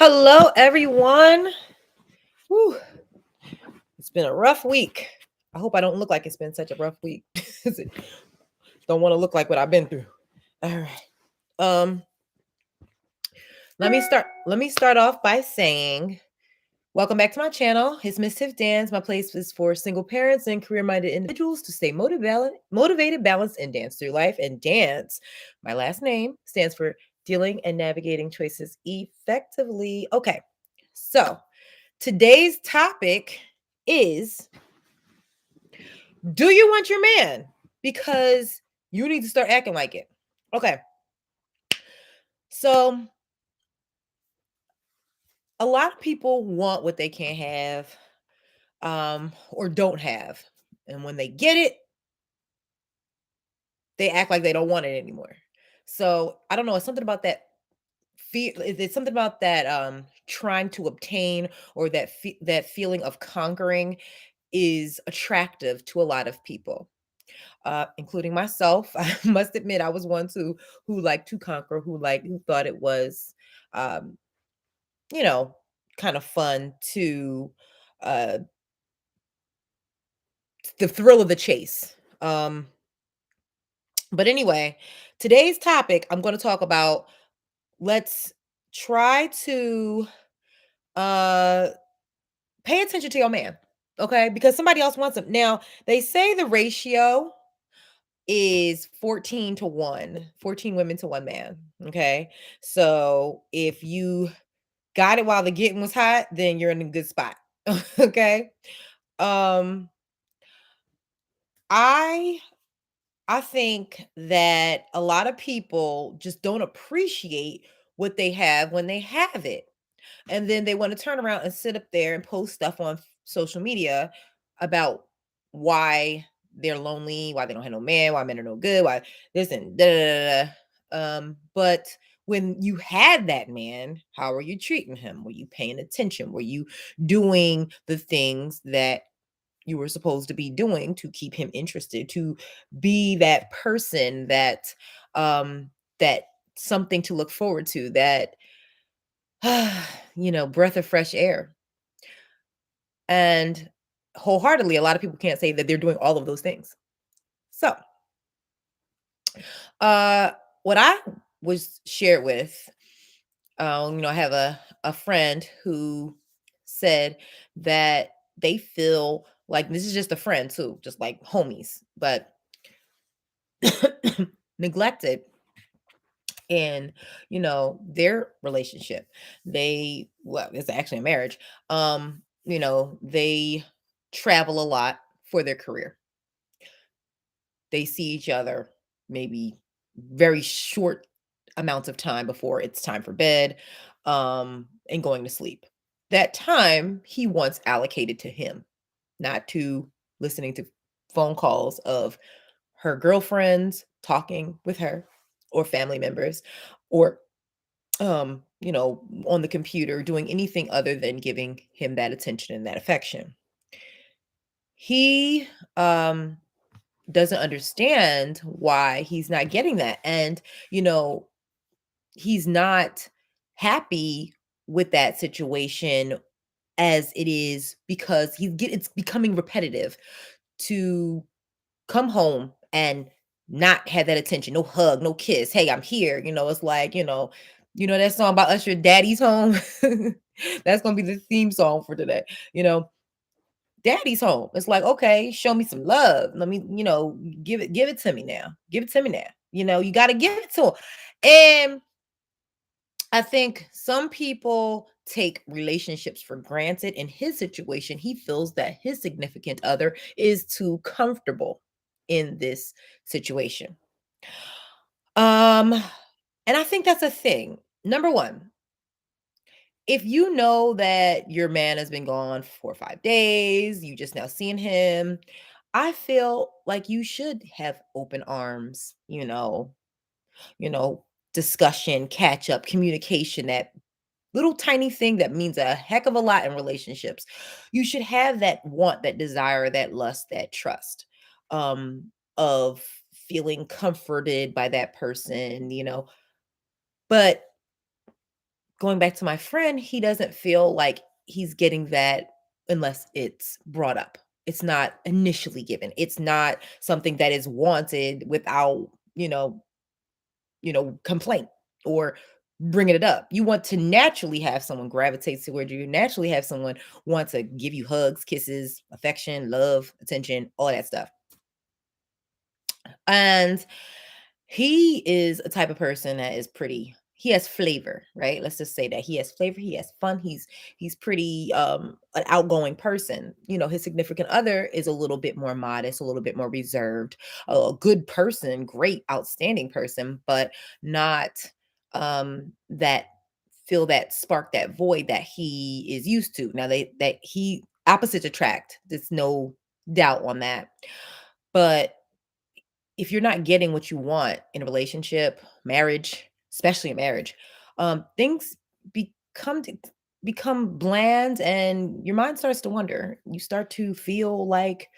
Hello, everyone. Whew, it's been a rough week. I hope I don't look like it's been such a rough week. Don't want to look like what I've been through. All right. Um, let me start off by saying, welcome back to my channel. It's Miss Tiff Dance. My place is for single parents and career-minded individuals to stay motivated, balanced, and dance through life. And dance, my last name, stands for dealing and navigating choices effectively. Okay, so today's topic is, do you want your man? Because you need to start acting like it. Okay. So a lot of people want what they can't have, or don't have. And when they get it, they act like they don't want it anymore. So I don't know. It's something about that feel. It's something about that trying to obtain, or that feeling of conquering is attractive to a lot of people. Including myself. I must admit, I was one too who liked to conquer, who thought it was, um, you know, kind of fun to, uh, the thrill of the chase. But anyway, today's topic, I'm going to talk about. Let's try to uh, pay attention to your man, okay? Because somebody else wants him. Now they say the ratio is 14 to 1, 14 women to 1 man. Okay. So if you got it while the getting was hot, then you're in a good spot. Okay. Um, I I think that a lot of people just don't appreciate what they have when they have it. And then they want to turn around and sit up there and post stuff on social media about why they're lonely, why they don't have no man, why men are no good, why this and da da da. But when you had that man, how are you treating him? Were you paying attention? Were you doing the things that you were supposed to be doing to keep him interested, to be that person that something to look forward to, that breath of fresh air. And wholeheartedly, a lot of people can't say that they're doing all of those things. So, uh, what I was shared with, I have a friend who said that they feel like, this is just a friend too, just like homies, but neglected in their relationship. It's actually a marriage. They travel a lot for their career. They see each other maybe very short amounts of time before it's time for bed, and going to sleep. That time he wants allocated to him, not to listening to phone calls of her girlfriends talking with her, or family members, or on the computer doing anything other than giving him that attention and that affection. He doesn't understand why he's not getting that. And, you know, he's not happy with that situation as it is, because it's becoming repetitive to come home and not have that attention, no hug, no kiss. Hey, I'm here. It's like, that song about Usher, Daddy's Home. That's gonna be the theme song for today. You know, Daddy's home. It's like, okay, show me some love. Let me, give it to me now. Give it to me now. You gotta give it to him. And I think some people take relationships for granted. In his situation, he feels that his significant other is too comfortable in this situation. Um, and I think that's a thing. Number one, if you know that your man has been gone for 5 days, you just now seen him, I feel like you should have open arms, you know, discussion, catch up, communication, that little tiny thing that means a heck of a lot in relationships. You should have that want, that desire, that lust, that trust, of feeling comforted by that person. But going back to my friend, he doesn't feel like he's getting that unless it's brought up. It's not initially given. It's not something that is wanted without, complaint or bringing it up. You want to naturally have someone gravitate toward you. Naturally have someone want to give you hugs, kisses, affection, love, attention, all that stuff. And he is a type of person that is pretty he has flavor, right? Let's just say that he has flavor, he has fun, he's pretty an outgoing person. His significant other is a little bit more modest, a little bit more reserved, a good person, great, outstanding person, but not that fill that spark, that void that he is used to. Now they that he opposites attract. There's no doubt on that. But if you're not getting what you want in a relationship, marriage, especially a marriage, things become become bland, and your mind starts to wonder. You start to feel like,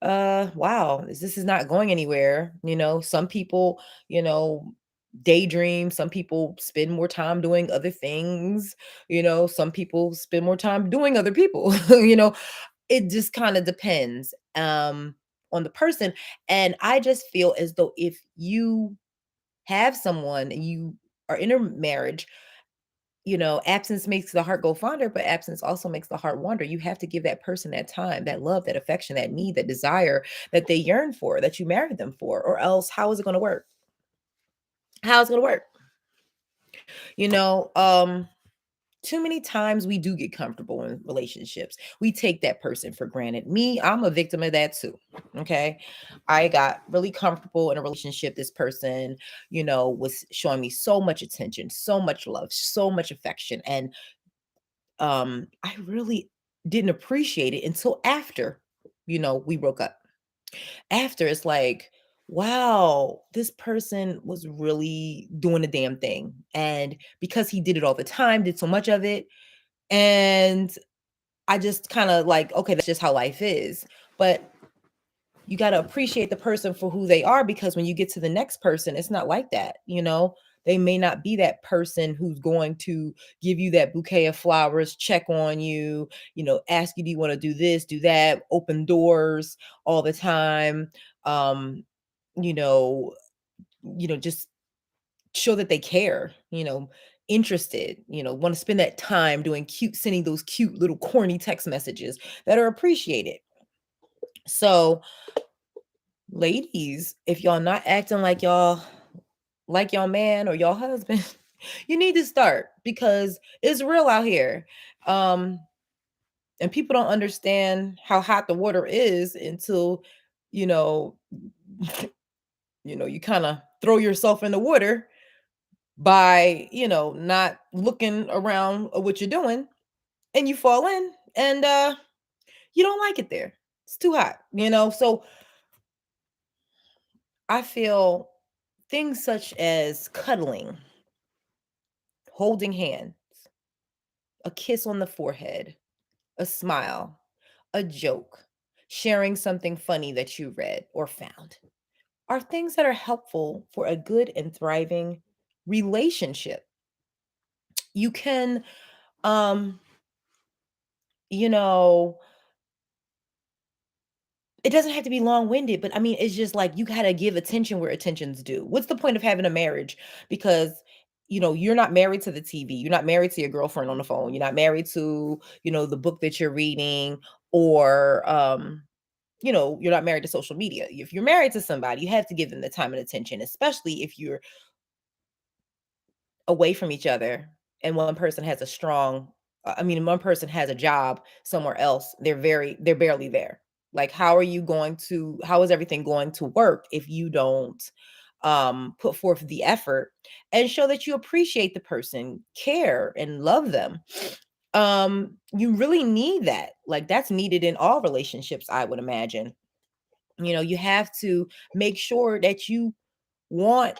wow, this is not going anywhere. Some people, you know, daydream. Some people spend more time doing other things. Some people spend more time doing other people. It just kind of depends on the person. And I just feel as though if you have someone and you are in a marriage, absence makes the heart go fonder, but absence also makes the heart wander. You have to give that person that time, that love, that affection, that need, that desire that they yearn for, that you married them for, or else how is it going to work? How is it going to work? You know, um, Too many times we do get comfortable in relationships. We take that person for granted. Me, I'm a victim of that too. Okay. I got really comfortable in a relationship. This person, was showing me so much attention, so much love, so much affection. And I really didn't appreciate it until after, we broke up. After it's like, wow, this person was really doing the damn thing. And because he did it all the time, did so much of it, and I just kinda like, okay, that's just how life is. But you gotta appreciate the person for who they are, because when you get to the next person, it's not like that. They may not be that person who's going to give you that bouquet of flowers, check on you, ask you, do you wanna do this, do that, open doors all the time, um, you know just show that they care, interested, want to spend that time sending those cute little corny text messages that are appreciated. So, ladies, if y'all not acting like y'all man or y'all husband, you need to start, because it's real out here. Um, and people don't understand how hot the water is until, you know, you kind of throw yourself in the water by not looking around at what you're doing, and you fall in, and you don't like it there. It's too hot. So I feel things such as cuddling, holding hands, a kiss on the forehead, a smile, a joke, sharing something funny that you read or found are things that are helpful for a good and thriving relationship. You can um you know It doesn't have to be long-winded, but I mean, it's just like you gotta give attention where attention's due. What's the point of having a marriage? Because, you're not married to the TV, you're not married to your girlfriend on the phone, you're not married to, the book that you're reading, or you're not married to social media. If you're married to somebody, you have to give them the time and attention, especially if you're away from each other and one person has a strong I mean, one person has a job somewhere else. They're barely there. Like, how is everything going to work if you don't put forth the effort and show that you appreciate the person, care and love them? You really need that. Like, that's needed in all relationships, I would imagine. You have to make sure that you want,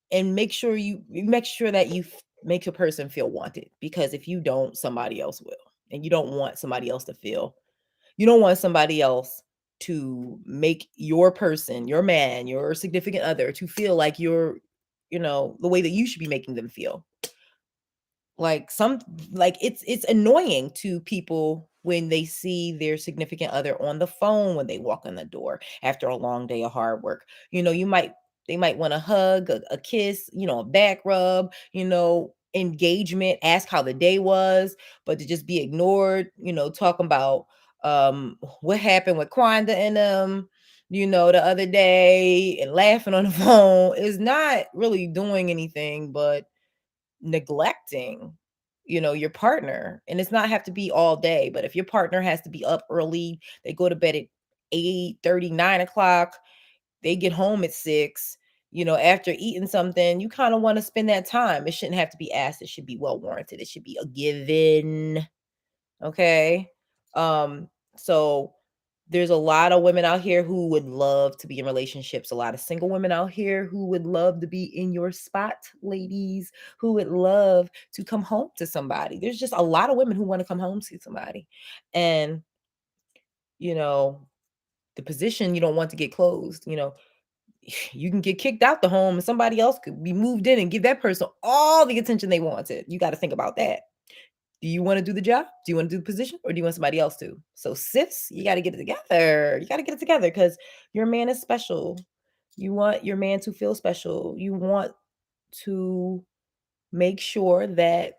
and make sure that make a person feel wanted, because if you don't, somebody else will. And you don't want somebody else to feel you don't want somebody else to make your person, your man, your significant other to feel like you're, the way that you should be making them feel. Like some like it's annoying to people when they see their significant other on the phone when they walk in the door after a long day of hard work. You might they might want a hug, a kiss, a back rub, engagement, ask how the day was, but to just be ignored, talking about what happened with Quanda and them, the other day and laughing on the phone is not really doing anything but neglecting your partner. And it's not have to be all day, but if your partner has to be up early, they go to bed at 8:30, 9 o'clock, they get home at 6, after eating something, you kind of want to spend that time. It shouldn't have to be asked, it should be well warranted, it should be a given. Okay. So there's a lot of women out here who would love to be in relationships, a lot of single women out here who would love to be in your spot, ladies, who would love to come home to somebody. There's just a lot of women who want to come home to somebody. And, you know, the position you don't want to get closed, you can get kicked out the home and somebody else could be moved in and give that person all the attention they wanted. You got to think about that. Do you want to do the job? Do you want to do the position or do you want somebody else to? So, sis, you got to get it together. You got to get it together because your man is special. You want your man to feel special. You want to make sure that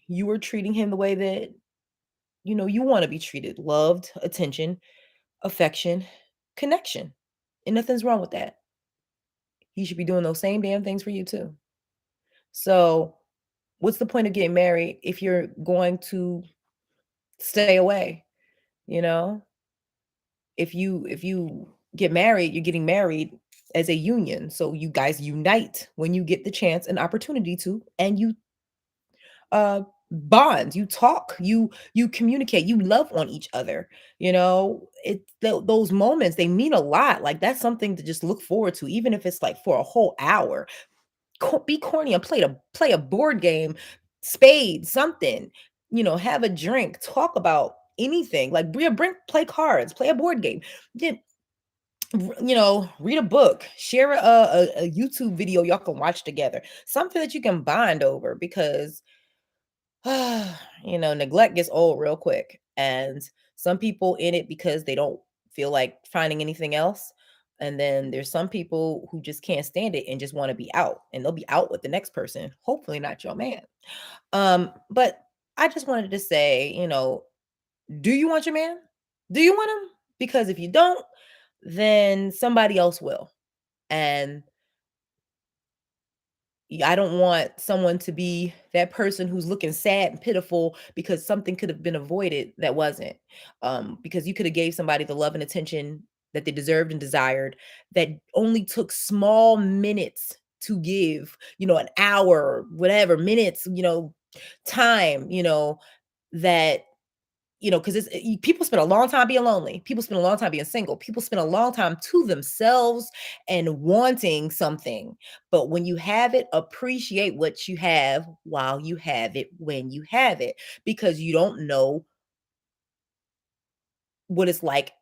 you are treating him the way that you want to be treated, loved, attention, affection, connection. And nothing's wrong with that. He should be doing those same damn things for you too. So, what's the point of getting married if you're going to stay away? You know, if you get married, you're getting married as a union. So you guys unite when you get the chance and opportunity to, and you bond, you talk, you communicate, you love on each other. Those moments, they mean a lot. Like that's something to just look forward to, even if it's like for a whole hour. Be corny and play a board game, spade, something. Have a drink, talk about anything. Like play cards, play a board game. Then read a book, share a YouTube video y'all can watch together, something that you can bond over because neglect gets old real quick. And some people in it because they don't feel like finding anything else. And then there's some people who just can't stand it and just want to be out, and they'll be out with the next person, hopefully not your man. But I just wanted to say, do you want your man? Do you want him? Because if you don't, then somebody else will. And I don't want someone to be that person who's looking sad and pitiful because something could have been avoided that wasn't. Because you could have gave somebody the love and attention that they deserved and desired that only took small minutes to give, an hour, whatever, minutes, time, that because people spend a long time being lonely. People spend a long time being single. People spend a long time to themselves and wanting something. But when you have it, appreciate what you have while you have it when you have it, because you don't know what it's like.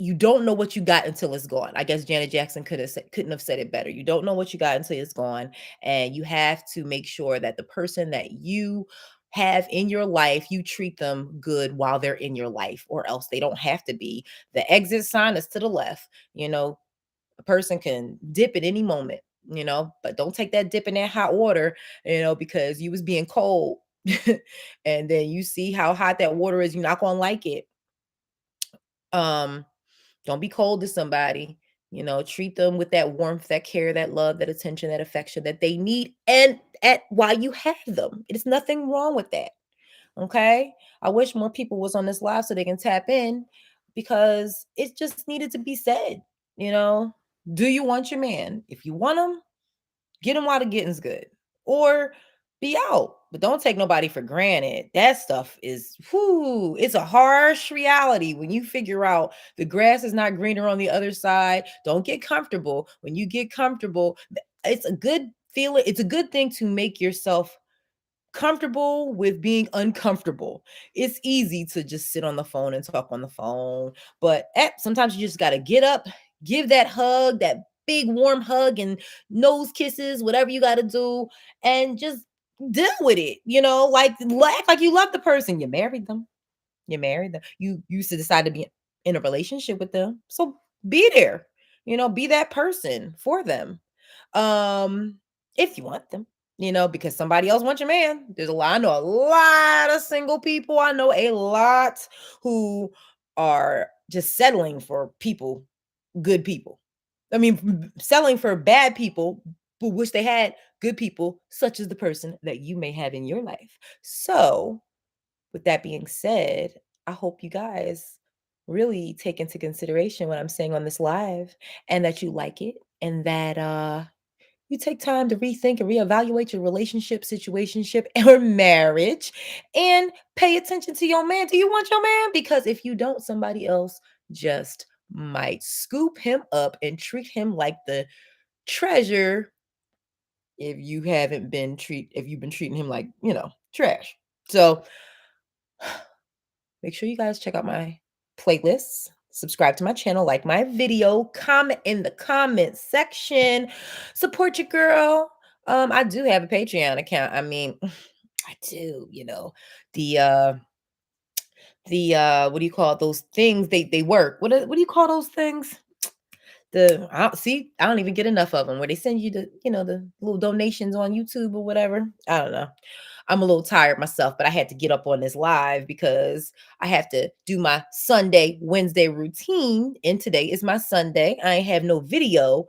You don't know what you got until it's gone. I guess Janet Jackson couldn't have said it better. You don't know what you got until it's gone, and you have to make sure that the person that you have in your life, you treat them good while they're in your life, or else they don't have to be. The exit sign is to the left. A person can dip at any moment. But don't take that dip in that hot water. Because you was being cold, and then you see how hot that water is. You're not gonna like it. um don't be cold to somebody. Treat them with that warmth, that care, that love, that attention, that affection that they need, and at while you have them. There's nothing wrong with that. Okay. I wish more people was on this live so they can tap in, because it just needed to be said. you know do you want your man? If you want him, get them while the getting's good, or be out. But don't take nobody for granted. That stuff is, whoo, it's a harsh reality when you figure out the grass is not greener on the other side. Don't get comfortable. When you get comfortable, it's a good feeling. It's a good thing to make yourself comfortable with being uncomfortable. It's easy to just sit on the phone and talk on the phone, but sometimes you just got to get up, give that hug, that big warm hug and nose kisses, whatever you got to do, and just deal with it. Like act like you love the person. You married them. You married them. You used to decide to be in a relationship with them. So be there. Be that person for them. If you want them, because somebody else wants your man. I know a lot of single people. I know a lot who are just settling for people, good people. I mean, selling for bad people, but wish they had good people, such as the person that you may have in your life. So, with that being said, I hope you guys really take into consideration what I'm saying on this live and that you like it and that you take time to rethink and reevaluate your relationship, situationship, or marriage and pay attention to your man. Do you want your man? Because if you don't, somebody else just might scoop him up and treat him like the treasure if you've been treating him like, trash. So make sure you guys check out my playlists, subscribe to my channel, like my video, comment in the comment section, support your girl. I do have a Patreon account. I mean, I do, the what do you call it? Those things they work. What do you call those things? I don't even get enough of them where they send you the little donations on YouTube or whatever. I don't know. I'm a little tired myself, but I had to get up on this live because I have to do my Sunday, Wednesday routine. And today is my Sunday. I ain't have no video.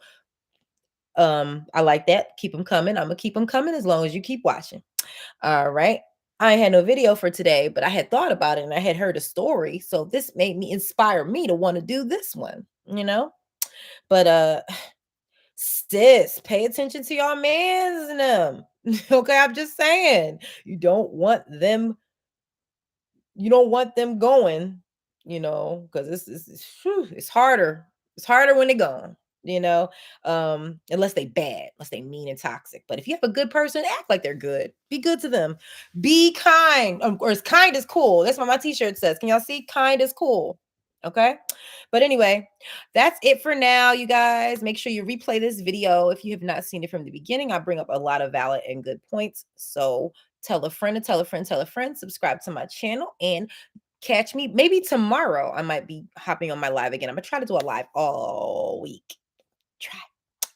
I like that. Keep them coming. I'm gonna keep them coming as long as you keep watching. All right. I ain't had no video for today, but I had thought about it and I had heard a story. So this made me inspire me to want to do this one. But sis, pay attention to your mans and them. Okay, I'm just saying. You don't want them going, because it's harder. It's harder when they're gone, you know, unless they bad, unless they mean and toxic. But if you have a good person, act like they're good. Be good to them. Be kind, or as kind is cool. That's what my t-shirt says. Can y'all see? Kind is cool. Okay. But anyway, that's it for now, you guys. Make sure you replay this video if you have not seen it from the beginning. I bring up a lot of valid and good points. So tell a friend to tell a friend, tell a friend, subscribe to my channel, and catch me maybe tomorrow. I might be hopping on my live again. I'm gonna try to do a live all week. Try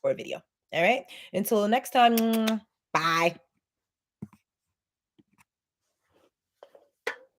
or a video. All right. Until next time. Bye.